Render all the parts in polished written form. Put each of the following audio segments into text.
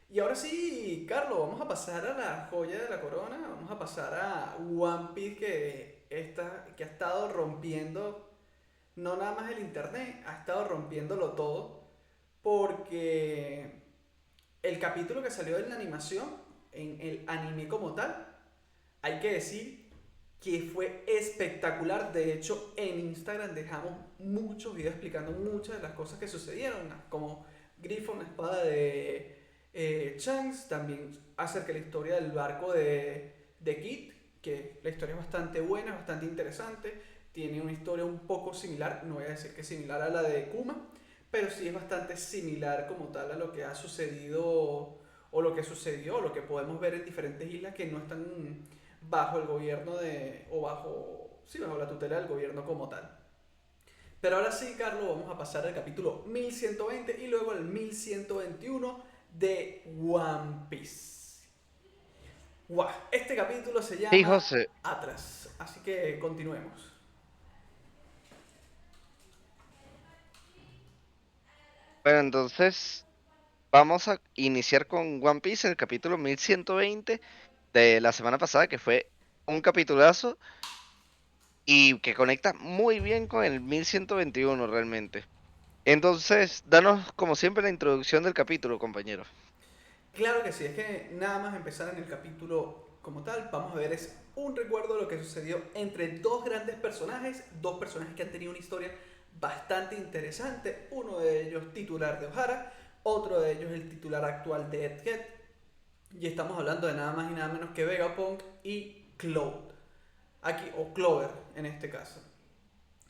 Y ahora sí, Carlos, vamos a pasar a la joya de la corona, vamos a pasar a One Piece que ha estado rompiendo no nada más el internet, ha estado rompiéndolo todo porque el capítulo que salió en la animación, en el anime como tal, hay que decir que fue espectacular. De hecho, en Instagram dejamos muchos videos explicando muchas de las cosas que sucedieron, como Grifo, una espada de Shanks, también acerca de la historia del barco de Kid, que la historia es bastante buena, bastante interesante, tiene una historia un poco similar, no voy a decir que es similar a la de Kuma, pero sí es bastante similar como tal a lo que ha sucedido o lo que sucedió, o lo que podemos ver en diferentes islas que no están bajo el gobierno o bajo, sí, bajo la tutela del gobierno como tal. Pero ahora sí, Carlos, vamos a pasar al capítulo 1120 y luego al 1121 de One Piece. ¡Wow! Este capítulo se Sí, llama José. Atlas, así que continuemos. Bueno, entonces vamos a iniciar con One Piece, el capítulo 1120 de la semana pasada, que fue un capitulazo y que conecta muy bien con el 1121 realmente. Entonces, danos como siempre la introducción del capítulo, compañero. Claro que sí, es que nada más empezar en el capítulo como tal, vamos a ver es un recuerdo de lo que sucedió entre dos personajes que han tenido una historia bastante interesante, uno de ellos titular de O'Hara, otro de ellos el titular actual de Egghead, y estamos hablando de nada más y nada menos que Vegapunk y Cloud, aquí, o Clover en este caso.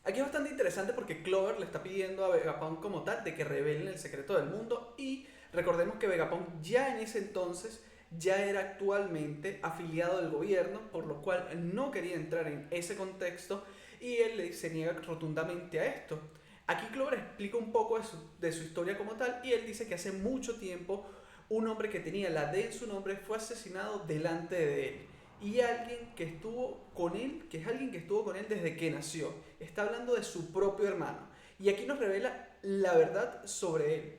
Aquí es bastante interesante porque Clover le está pidiendo a Vegapunk como tal de que revelen el secreto del mundo y recordemos que Vegapunk ya en ese entonces ya era actualmente afiliado del gobierno, por lo cual no quería entrar en ese contexto y él se niega rotundamente a esto. Aquí Clover explica un poco de su historia como tal y él dice que hace mucho tiempo un hombre que tenía la D en su nombre fue asesinado delante de él y alguien que estuvo con él, que es alguien que estuvo con él desde que nació. Está hablando de su propio hermano. Y aquí nos revela la verdad sobre él.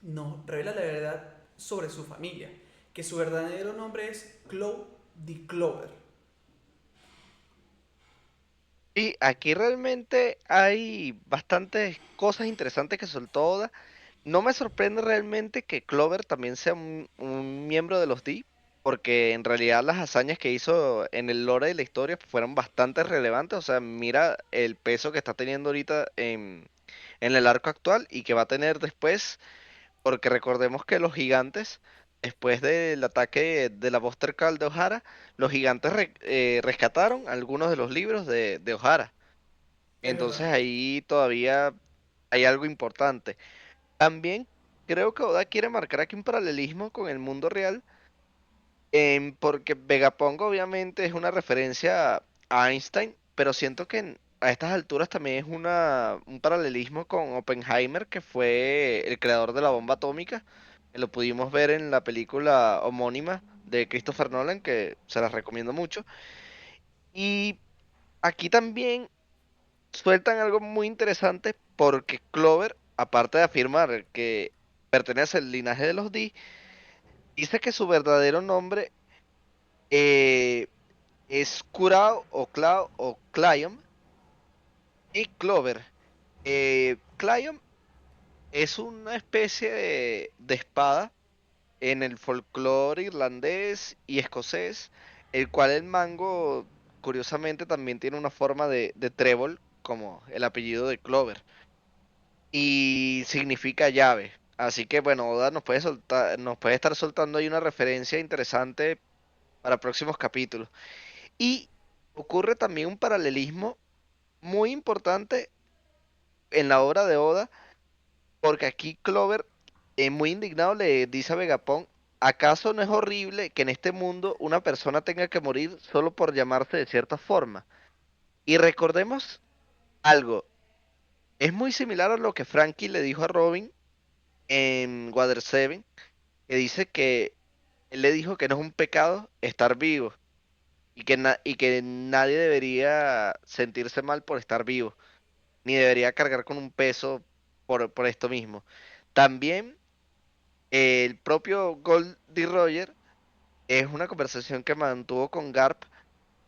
Nos revela la verdad sobre su familia. Que su verdadero nombre es Cloud de Clover. Y aquí realmente hay bastantes cosas interesantes que soltó Oda. No me sorprende realmente que Clover también sea un miembro de los D, porque en realidad las hazañas que hizo en el lore de la historia fueron bastante relevantes. O sea, mira el peso que está teniendo ahorita en el arco actual y que va a tener después, porque recordemos que los gigantes, después del ataque de la Buster Call de O'Hara, los gigantes rescataron algunos de los libros de O'Hara. Es Entonces verdad. ahí todavía hay algo importante. También creo que Oda quiere marcar aquí un paralelismo con el mundo real, porque Vegapunk obviamente es una referencia a Einstein, pero siento que a estas alturas también es un paralelismo con Oppenheimer, que fue el creador de la bomba atómica, que lo pudimos ver en la película homónima de Christopher Nolan, que se las recomiendo mucho. Y aquí también sueltan algo muy interesante porque Clover, aparte de afirmar que pertenece al linaje de los D, dice que su verdadero nombre eh, es Kurao o Clau o Clion y Clover. Clion es una especie de espada en el folclore irlandés y escocés, el cual el mango curiosamente también tiene una forma de trébol, como el apellido de Clover, y significa llave. Así que bueno, Oda nos puede soltar, nos puede estar soltando ahí una referencia interesante para próximos capítulos. Y ocurre también un paralelismo muy importante en la obra de Oda, porque aquí Clover, muy indignado, le dice a Vegapunk, ¿acaso no es horrible que en este mundo una persona tenga que morir solo por llamarse de cierta forma? Y recordemos algo, es muy similar a lo que Frankie le dijo a Robin en Water 7, que dice que él le dijo que no es un pecado estar vivo y que nadie debería sentirse mal por estar vivo, ni debería cargar con un peso por esto mismo. También El propio Goldie Roger es una conversación que mantuvo con Garp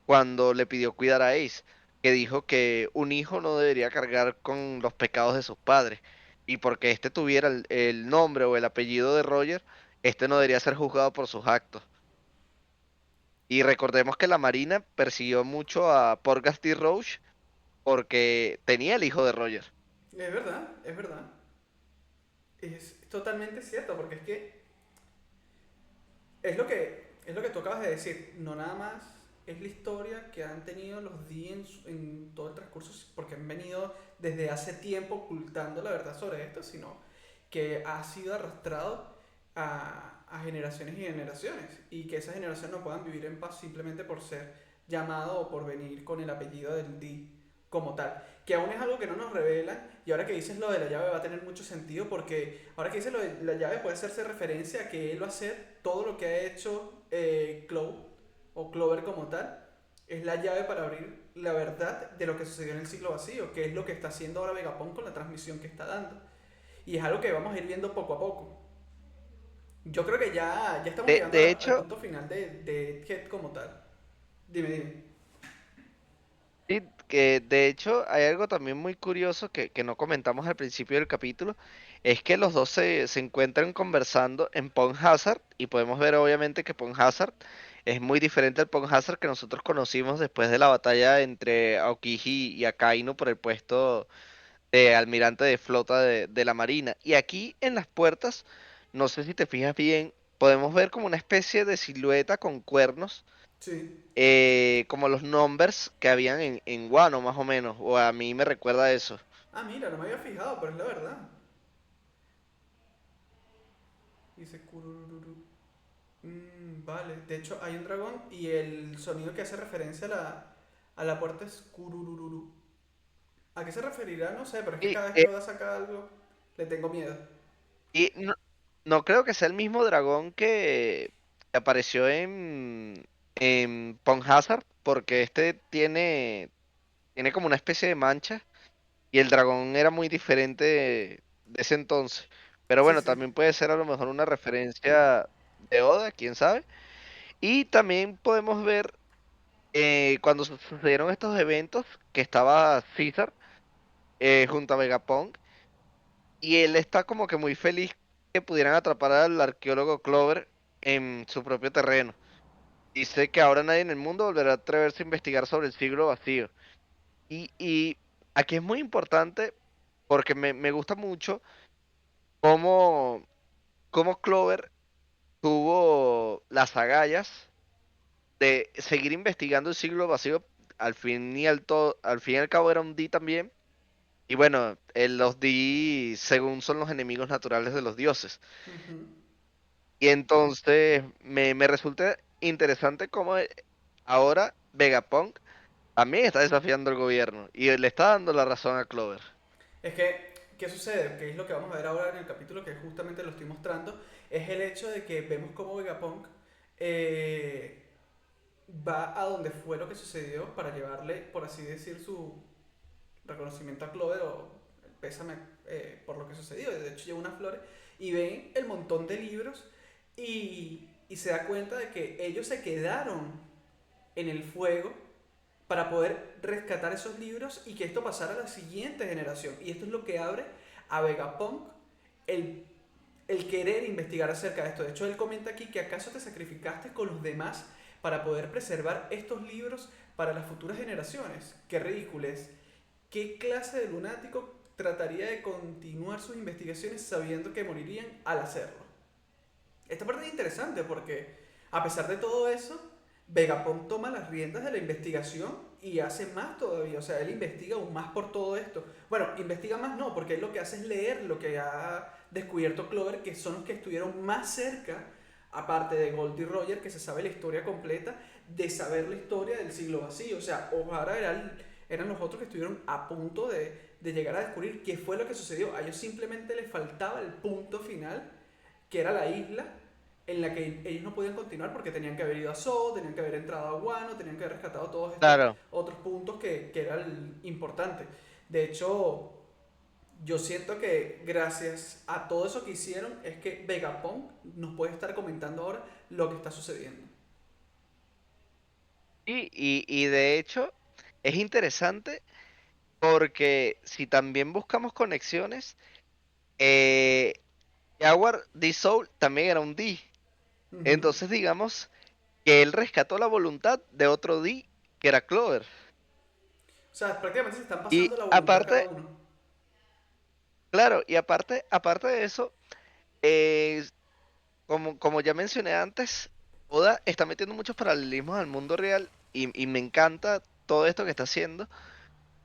cuando le pidió cuidar a Ace, que dijo que un hijo no debería cargar con los pecados de sus padres, y porque éste tuviera el nombre o el apellido de Roger, este no debería ser juzgado por sus actos. Y recordemos que la Marina persiguió mucho a Porgas D. Roach porque tenía el hijo de Roger. Es verdad, es verdad. Es totalmente cierto, porque es que es lo que tú acabas de decir. No nada más es la historia que han tenido los D en todo el transcurso, porque han venido desde hace tiempo ocultando la verdad sobre esto, sino que ha sido arrastrado a generaciones y generaciones. Y que esas generaciones no puedan vivir en paz simplemente por ser llamado o por venir con el apellido del D como tal. Que aún es algo que no nos revelan. Y ahora que dices lo de la llave va a tener mucho sentido porque ahora que dices lo de la llave puede hacerse referencia a que él va a hacer todo lo que ha hecho Clover o Clover como tal. Es la llave para abrir la verdad de lo que sucedió en el siglo vacío, que es lo que está haciendo ahora Vegapunk con la transmisión que está dando. Y es algo que vamos a ir viendo poco a poco. Yo creo que ya estamos llegando De al hecho, punto final de Head como tal. Dime, dime. sí, que de hecho hay algo también muy curioso que no comentamos al principio del capítulo, es que los dos se encuentran conversando en Pond Hazard y podemos ver obviamente que Pond Hazard es muy diferente al Pond Hazard que nosotros conocimos después de la batalla entre Aokiji y Akainu por el puesto de almirante de flota de la Marina. Y aquí en las puertas, no sé si te fijas bien, podemos ver como una especie de silueta con cuernos Sí. como los numbers que habían en Wano, más o menos, o a mí me recuerda a eso. Ah, mira, no me había fijado, pero es la verdad. Dice curururu. Vale, de hecho hay un dragón y el sonido que hace referencia a la puerta es curururu. ¿A qué se referirá? No sé, pero es que Y, cada vez que eh, Oda saca algo, le tengo miedo. y no creo que sea el mismo dragón que apareció en Pond Hazard, porque este tiene como una especie de mancha, y el dragón era muy diferente de ese entonces. Pero Sí, bueno, sí. también puede ser a lo mejor una referencia de Oda, quién sabe. Y también podemos ver cuando sucedieron estos eventos que estaba Caesar junto a Vegapunk y él está como que muy feliz que pudieran atrapar al arqueólogo Clover en su propio terreno. Dice que ahora nadie en el mundo volverá a atreverse a investigar sobre el siglo vacío. Y aquí es muy importante porque me gusta mucho cómo, cómo Clover tuvo las agallas de seguir investigando el siglo vacío. Al fin y al cabo era un D también. Y bueno, los Di, según son los enemigos naturales de los dioses. Ujú. Y entonces me resulta interesante cómo ahora Vegapunk también está desafiando al gobierno y le está dando la razón a Clover. Es que, ¿qué sucede? Que es lo que vamos a ver ahora en el capítulo que justamente lo estoy mostrando. Es el hecho de que vemos cómo Vegapunk eh, va a donde fue lo que sucedió para llevarle, por así decir, su reconocimiento a Clover o el pésame por lo que sucedió. De hecho, lleva unas flores y ven el montón de libros y se da cuenta de que ellos se quedaron en el fuego para poder rescatar esos libros y que esto pasara a la siguiente generación. Y esto es lo que abre a Vegapunk el, el querer investigar acerca de esto. De hecho, él comenta aquí que acaso te sacrificaste con los demás para poder preservar estos libros para las futuras generaciones. Qué ridículo es. ¿Qué clase de lunático trataría de continuar sus investigaciones sabiendo que morirían al hacerlo? Esta parte es interesante porque, a pesar de todo eso, Vegapunk toma las riendas de la investigación y hace más todavía. O sea, él investiga aún más por todo esto. Bueno, investiga más no, porque él lo que hace es leer lo que ha descubierto Clover, que son los que estuvieron más cerca, aparte de Goldie Roger, que se sabe la historia completa, de saber la historia del siglo vacío. O sea, O'Hara eran los otros que estuvieron a punto de llegar a descubrir qué fue lo que sucedió. A ellos simplemente les faltaba el punto final, que era la isla en la que ellos no podían continuar porque tenían que haber ido a Zoo, tenían que haber entrado a Guano, tenían que haber rescatado todos estos Claro, otros puntos que eran importantes. De hecho, Yo siento que gracias a todo eso que hicieron es que Vegapunk nos puede estar comentando ahora lo que está sucediendo. Y de hecho es interesante porque si también buscamos conexiones, eh, Jaguar D Soul también era un D. Ujú. Entonces digamos que él rescató la voluntad de otro D que era Clover. O sea, prácticamente se están Y pasando la voluntad cada aparte, uno. claro, y aparte de eso, eh, como ya mencioné antes, Oda está metiendo muchos paralelismos al mundo real y me encanta todo esto que está haciendo,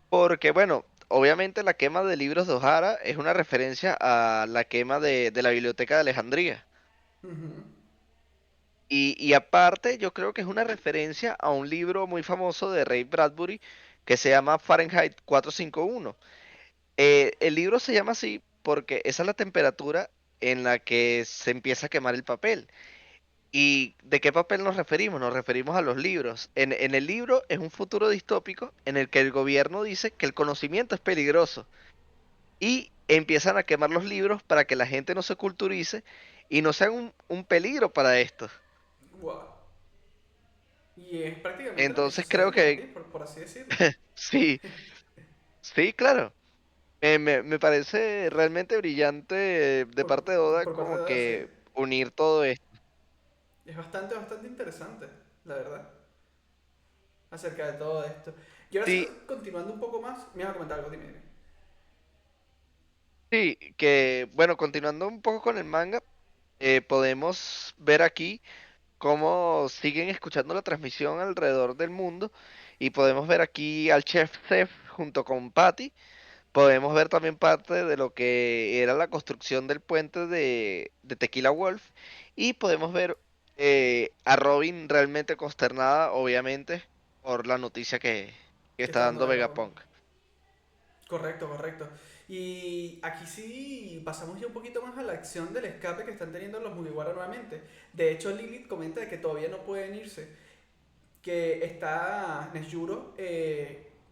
porque bueno, obviamente la quema de libros de O'Hara es una referencia a la quema de la Biblioteca de Alejandría. Ujú. Y aparte, yo creo que es una referencia a un libro muy famoso de Ray Bradbury que se llama Fahrenheit 451. El libro se llama así porque esa es la temperatura en la que se empieza a quemar el papel. ¿Y de qué papel nos referimos? Nos referimos a los libros. En el libro es un futuro distópico en el que el gobierno dice que el conocimiento es peligroso y empiezan a quemar los libros para que la gente no se culturice y no sean un peligro para esto. Wow. Y es prácticamente lo que Entonces sucede creo en One que Piece, por así decirlo. sí, sí, claro. Me parece realmente brillante de Por, parte de Oda por parte de como Oda, sí. que unir todo esto. Es bastante, bastante interesante, la verdad, acerca de todo esto. Y ahora sí, Sí, continuando un poco más, me vas a comentar algo, dime, dime. sí, que bueno, continuando un poco con el manga, podemos ver aquí cómo siguen escuchando la transmisión alrededor del mundo y podemos ver aquí al Chef Chef junto con Patty. Podemos ver también parte de lo que era la construcción del puente de Tequila Wolf y podemos ver a Robin realmente consternada, obviamente, por la noticia que ¿Qué está está dando dando Vegapunk? Vegapunk. Correcto, correcto. Y aquí sí pasamos ya un poquito más a la acción del escape que están teniendo los Mugiwara nuevamente. De hecho, Lilith comenta de que todavía no pueden irse, que está Nesjuro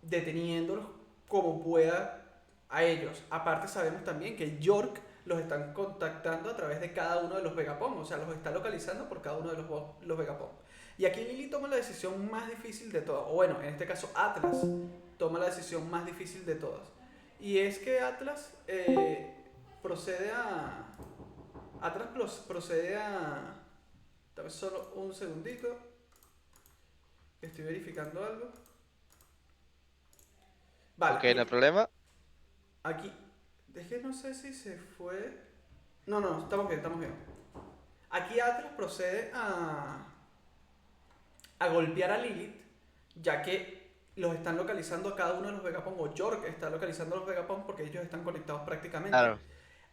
deteniéndolos como pueda a ellos. Aparte sabemos también que York los están contactando a través de cada uno de los Vegapunk, o sea, los está localizando por cada uno de los Vegapunk. Y aquí Lily toma la decisión más difícil de todas, o bueno, en este caso Atlas toma la decisión más difícil de todas. Y es que Atlas procede a... procede a... Dame solo un segundito, estoy verificando algo. Vale, Ok, no hay problema. aquí, es que no sé si se fue. No, no, estamos bien, estamos bien. Aquí Atlas procede a golpear a Lilith, ya que los están localizando a cada uno de los Vegapunk, o York está localizando a los Vegapunk porque ellos están conectados prácticamente. Claro,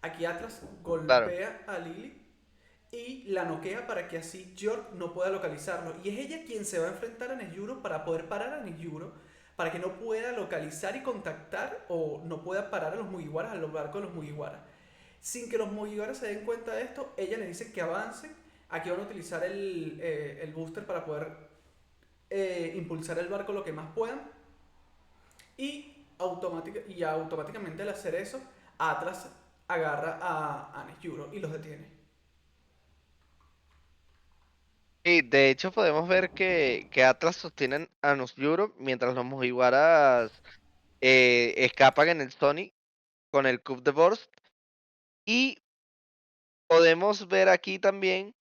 Aquí Atlas claro. golpea a Lilith y la noquea para que así York no pueda localizarlo. Y es ella quien se va a enfrentar a Nesjuro para poder parar a Nesjuro, para que no pueda localizar y contactar o no pueda parar a los Mugiwaras, a los barcos de los Mugiwaras. Sin que los Mugiwaras se den cuenta de esto, ella les dice que avancen. Aquí van a utilizar el booster para poder impulsar el barco lo que más puedan. Y automáticamente al hacer eso, Atlas agarra a Nesjuro y los detiene. Y de hecho podemos ver que Atlas sostienen a Europe mientras los Mugiwaras escapan en el Sonic con el Coup de Burst. Y podemos ver aquí también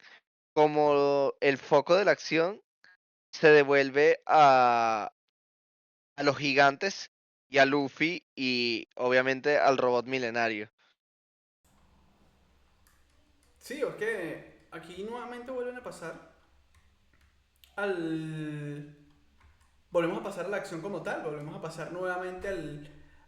como el foco de la acción se devuelve a los gigantes y a Luffy y obviamente al robot milenario. Sí, es que aquí nuevamente vuelven a pasar al... Volvemos a pasar a la acción como tal, volvemos a pasar nuevamente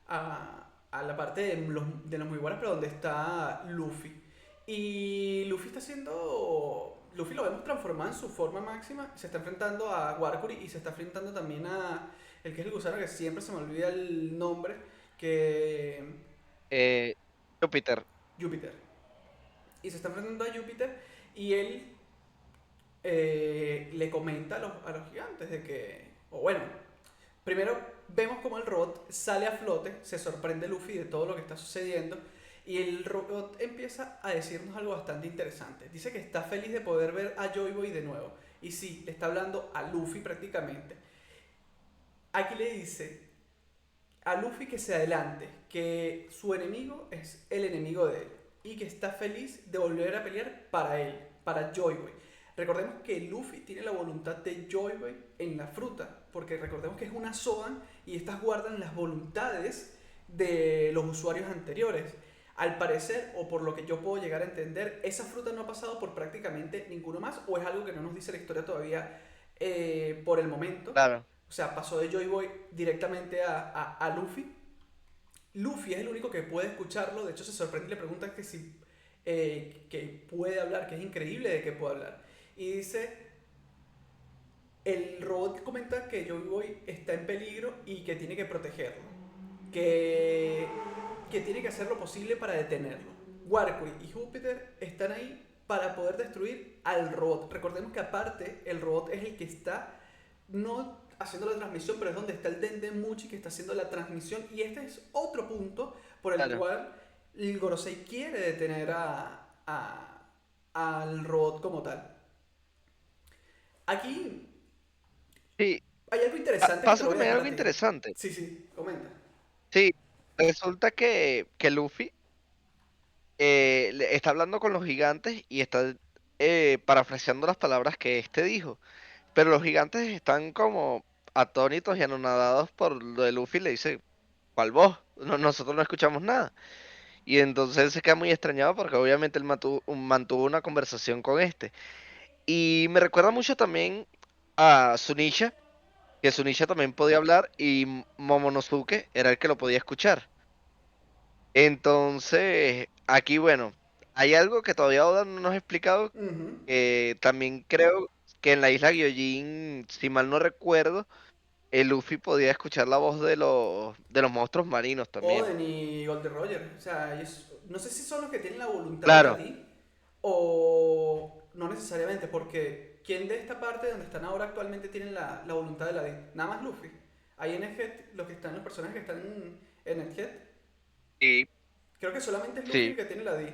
a la parte de los muy buenas, pero donde está Luffy. Y Luffy está haciendo... Luffy lo vemos transformado en su forma máxima, se está enfrentando a Warkuri y se está enfrentando también a el que es el gusano, que siempre se me olvida el nombre, que... Eh, Júpiter. Júpiter. Y se está enfrentando a Júpiter y él le comenta a los gigantes de que, o bueno, Primero vemos como el robot sale a flote, se sorprende Luffy de todo lo que está sucediendo y el robot empieza a decirnos algo bastante interesante. Dice que está feliz de poder ver a Joy Boy de nuevo. Y sí, le está hablando a Luffy prácticamente. Aquí le dice a Luffy que se adelante, que su enemigo es el enemigo de él y que está feliz de volver a pelear para él, para Joy Boy. Recordemos que Luffy tiene la voluntad de Joy Boy en la fruta, porque recordemos que es una Zoan y estas guardan las voluntades de los usuarios anteriores. Al parecer, o por lo que yo puedo llegar a entender, esa fruta no ha pasado por prácticamente ninguno más, o es algo que no nos dice la historia todavía por el momento. Claro, O sea, pasó de Joy Boy directamente a Luffy. Luffy es el único que puede escucharlo. De hecho, se sorprende y le pregunta que si que puede hablar, que es increíble de que puede hablar. Y dice, el robot comenta que Joy Boy está en peligro y que tiene que protegerlo. Que, que tiene que hacer lo posible para detenerlo. Warcry y Júpiter están ahí para poder destruir al robot. Recordemos que aparte el robot es el que está no haciendo la transmisión, pero es donde está el Dendemuchi que está haciendo la transmisión. Y este es otro punto por el claro. cual el Gorosei quiere detener al robot como tal. Aquí Sí, hay algo interesante que te pasa lo voy a también dejar algo a ti. interesante. Sí, sí, comenta. Sí, resulta que Luffy está hablando con los gigantes y está parafraseando las palabras que este dijo. Pero los gigantes están como atónitos y anonadados por lo de Luffy. Le dice, ¿cuál voz? No, nosotros no escuchamos nada. Y entonces él se queda muy extrañado porque obviamente él mantuvo una conversación con este. Y me recuerda mucho también a Zunisha, que Zunisha también podía hablar y Momonosuke era el que lo podía escuchar. Entonces, aquí, bueno, hay algo que todavía Oda no nos ha explicado, Ujú. que también creo que en la isla Gyojin, si mal no recuerdo, el Luffy podía escuchar la voz de los monstruos marinos también. Oden y Goldie Roger. O sea, no sé si son los que tienen la voluntad de la Claro, D o no necesariamente, porque ¿quién de esta parte donde están ahora actualmente tienen la voluntad de la D? Nada más Luffy. Ahí en Egghead, los personajes que están en Egghead, sí, creo que solamente es Luffy el sí, que tiene la D.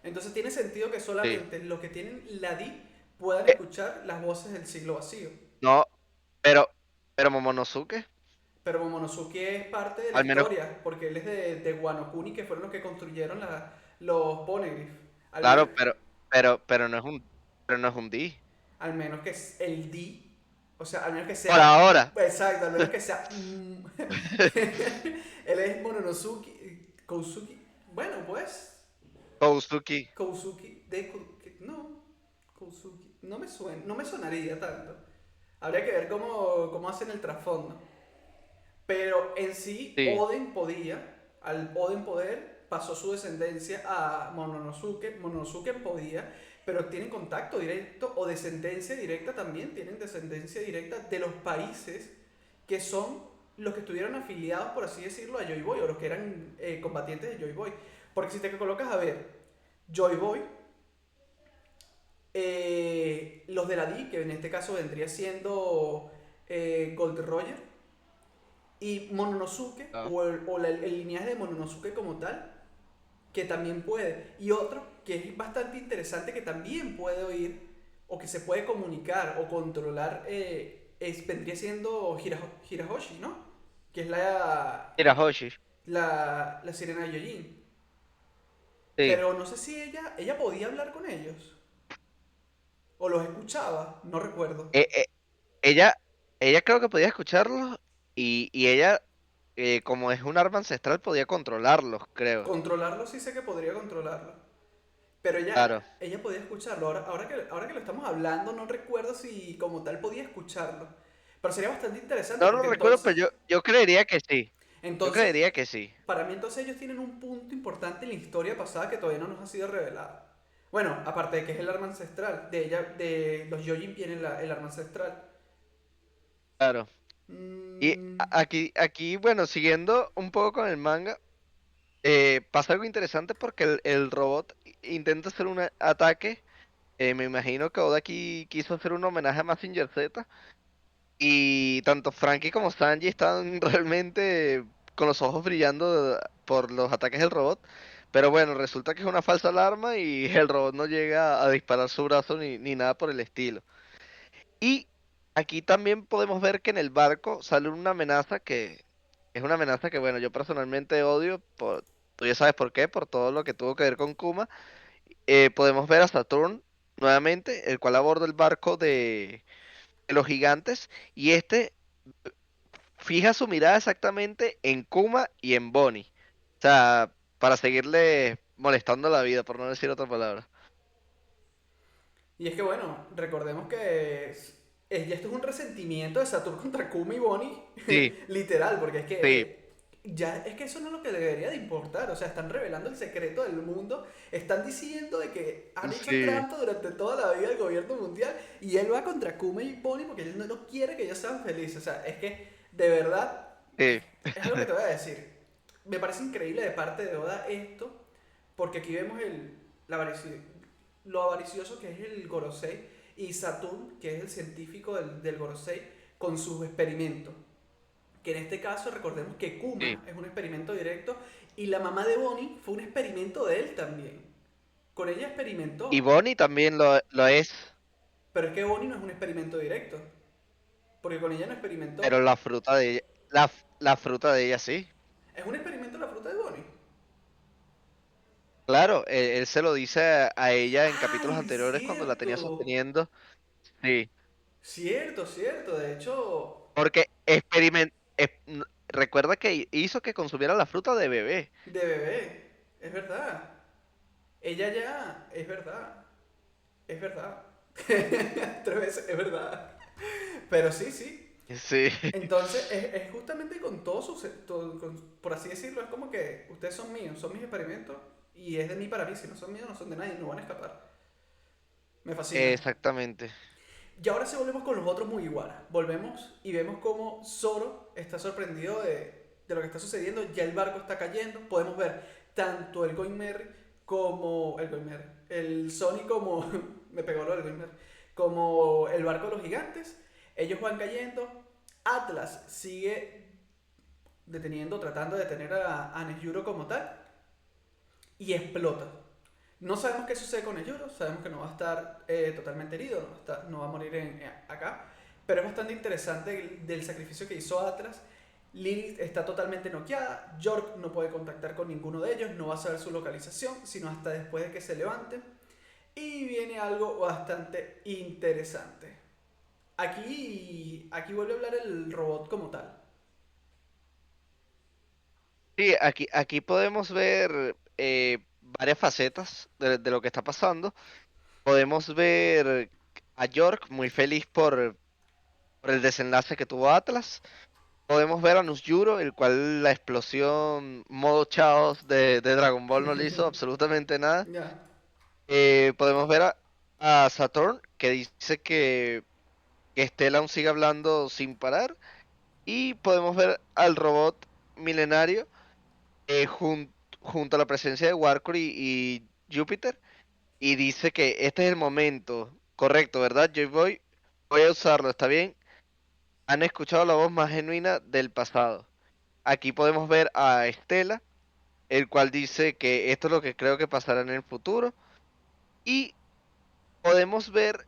Entonces tiene sentido que sí. solamente los que tienen la D puedan Eh, escuchar las voces del siglo vacío. no, pero, pero Momonosuke, Pero Momonosuke es parte de la al menos, historia, porque él es de Wano Kuni, que fueron los que construyeron los Poneglyph. Al menos, claro, pero no es un D. al menos que es el D, o sea, al menos que Por sea, ahora, exacto, al menos que sea, él es Mononosuke, Kousuki, bueno, pues, Kozuki. Kousuki, no, Kousuki, no me suena, no me sonaría tanto. Habría que ver cómo hacen el trasfondo. Pero en sí, Sí, Oden podía, al Oden poder, pasó su descendencia a Mononosuke. Mononosuke podía, pero tienen contacto directo o descendencia directa también, tienen descendencia directa de los países que son los que estuvieron afiliados, por así decirlo, a Joy Boy, o los que eran combatientes de Joy Boy. Porque si te colocas a ver, Joy Boy, los de la D, que en este caso vendría siendo Gold Roger, y Mononosuke, ah, el lineaje de Mononosuke como tal, que también puede. Y otro que es bastante interesante, que también puede oír, o que se puede comunicar o controlar, vendría siendo Hirahoshi, ¿no? Que es Hirahoshi. la sirena de Yojin. Sí. Pero no sé si ella podía hablar con ellos. O los escuchaba, no recuerdo. Eh, eh, ella, ella creo que podía escucharlos y ella, como es un arma ancestral, podía controlarlos, creo. Controlarlo sí sé que podría controlarlo. Pero Claro. ella podía escucharlo. Ahora que lo estamos hablando, no recuerdo si como tal podía escucharlo. Pero sería bastante interesante No lo porque recuerdo, pero yo creería que sí. Yo entonces, creería que sí. para mí entonces ellos tienen un punto importante en la historia pasada que todavía no nos ha sido revelado. Bueno, aparte de que es el arma ancestral, de los Yojin tienen el arma ancestral. Claro. Y Mm, aquí, bueno, siguiendo un poco con el manga, pasa algo interesante porque el robot intenta hacer un ataque. Me imagino que Oda aquí quiso hacer un homenaje a Mazinger Z Y tanto Frankie como Sanji están realmente con los ojos brillando por los ataques del robot. Pero bueno, resulta que es una falsa alarma y el robot no llega a disparar su brazo ni nada por el estilo. Y aquí también podemos ver que en el barco sale una amenaza que es una amenaza que, bueno, yo personalmente odio. Tú ya sabes por qué, por todo lo que tuvo que ver con Kuma. Podemos ver a Saturn nuevamente, el cual aborda el barco de los gigantes. Y este fija su mirada exactamente en Kuma y en Bonnie. O sea, para seguirle molestando la vida, por no decir otra palabra. Y es que bueno, recordemos que ya esto es un resentimiento de Saturn contra Kuma y Bonnie, Sí, literal, porque es sí, que ya es que eso no es lo que debería de importar, o sea, están revelando el secreto del mundo, están diciendo de que han hecho sí, trampa durante toda la vida del gobierno mundial y él va contra Kuma y Bonnie porque él no quiere que ellos sean felices, o sea, es que de verdad sí, es algo que te voy a decir. Me parece increíble de parte de Oda esto, porque aquí vemos lo avaricioso que es el Gorosei y Saturn, que es el científico del Gorosei, con sus experimentos. Que en este caso recordemos que sí. Kuma es un experimento directo y la mamá de Bonnie fue un experimento de él también. Con ella Y experimentó, Bonnie también lo es, pero es que Bonnie no es un experimento directo, porque con ella no pero experimentó. la fruta de ella, la fruta de ella sí. ¿Es un experimento la fruta de Bonnie? Claro, él se lo dice a ella en capítulos ¡Ay, anteriores cuando la tenía cierto! sosteniendo. Sí, Cierto, cierto. De hecho, porque recuerda que hizo que consumiera la fruta de bebé. de bebé, es verdad. Ella ya, es verdad. Es verdad. Tres veces, es verdad. Pero sí, sí. Sí, Entonces, es justamente con todo por así decirlo, es como que ustedes son míos, son mis experimentos y es de mí para mí. Si no son míos, no son de nadie, no van a escapar. Me fascina. exactamente. Y ahora sí volvemos con los otros Mugiwara. Volvemos y vemos cómo Zoro está sorprendido de lo que está sucediendo. Ya el barco está cayendo. Podemos ver tanto el Going Merry como el Going Merry. El Sony como... me pegó lo del Going Merry. Como el barco de los gigantes. Ellos van cayendo. Atlas sigue deteniendo, tratando de detener a Nesjuro como tal. Y explota. No sabemos qué sucede con el Yoro, sabemos que no va a estar totalmente herido, no va a morir acá, pero es bastante interesante del sacrificio que hizo Atlas. Lilith está totalmente noqueada, York no puede contactar con ninguno de ellos, no va a saber su localización, sino hasta después de que se levanten. Y viene algo bastante interesante. Aquí vuelve a hablar el robot como tal. Sí, aquí podemos ver varias facetas de lo que está pasando. Podemos ver a York muy feliz por el desenlace que tuvo Atlas. Podemos ver a Nusjuro, el cual la explosión modo Chaos de Dragon Ball no le hizo absolutamente nada. Ya. Podemos ver a Saturn, que dice que Stella aún sigue hablando sin parar. Y podemos ver al robot milenario junto a la presencia de Warcry y Júpiter. Y dice que este es el momento correcto, ¿verdad? Yo voy a usarlo, ¿está bien? Han escuchado la voz más genuina del pasado. Aquí podemos ver a Estela, el cual dice que esto es lo que creo que pasará en el futuro. Y podemos ver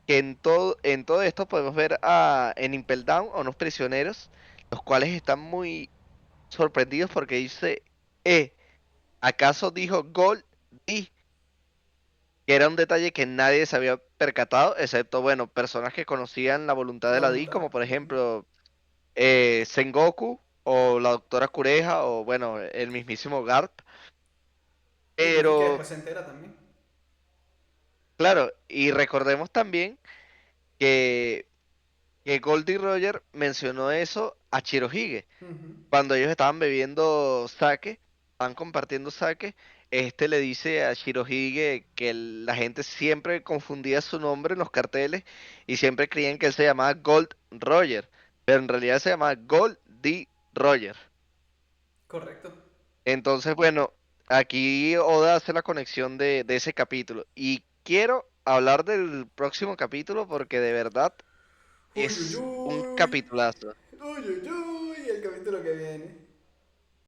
que en todo esto podemos ver en Impel Down a unos prisioneros, los cuales están muy sorprendidos porque dice, ¿acaso dijo Gold D? Que era un detalle que nadie se había percatado, excepto, bueno, personas que conocían la voluntad de La la D, voluntad. como por Ujú. ejemplo Sengoku o la doctora Cureja o, bueno, el mismísimo Garp. Y Luffy que Pero, después se entera también. claro, y recordemos también que, que Goldie Roger mencionó eso a Chirohige. Ujú. Cuando ellos estaban bebiendo sake, estaban compartiendo sake, este le dice a Shirohige que la gente siempre confundía su nombre en los carteles y siempre creían que él se llamaba Gold Roger, pero en realidad se llamaba Gold D. Roger. Correcto. Entonces, bueno, aquí Oda hace la conexión de ese capítulo y quiero hablar del próximo capítulo porque de verdad Uy, uy, Es un uy. capitulazo. Uy, uy, uy. El capítulo que viene.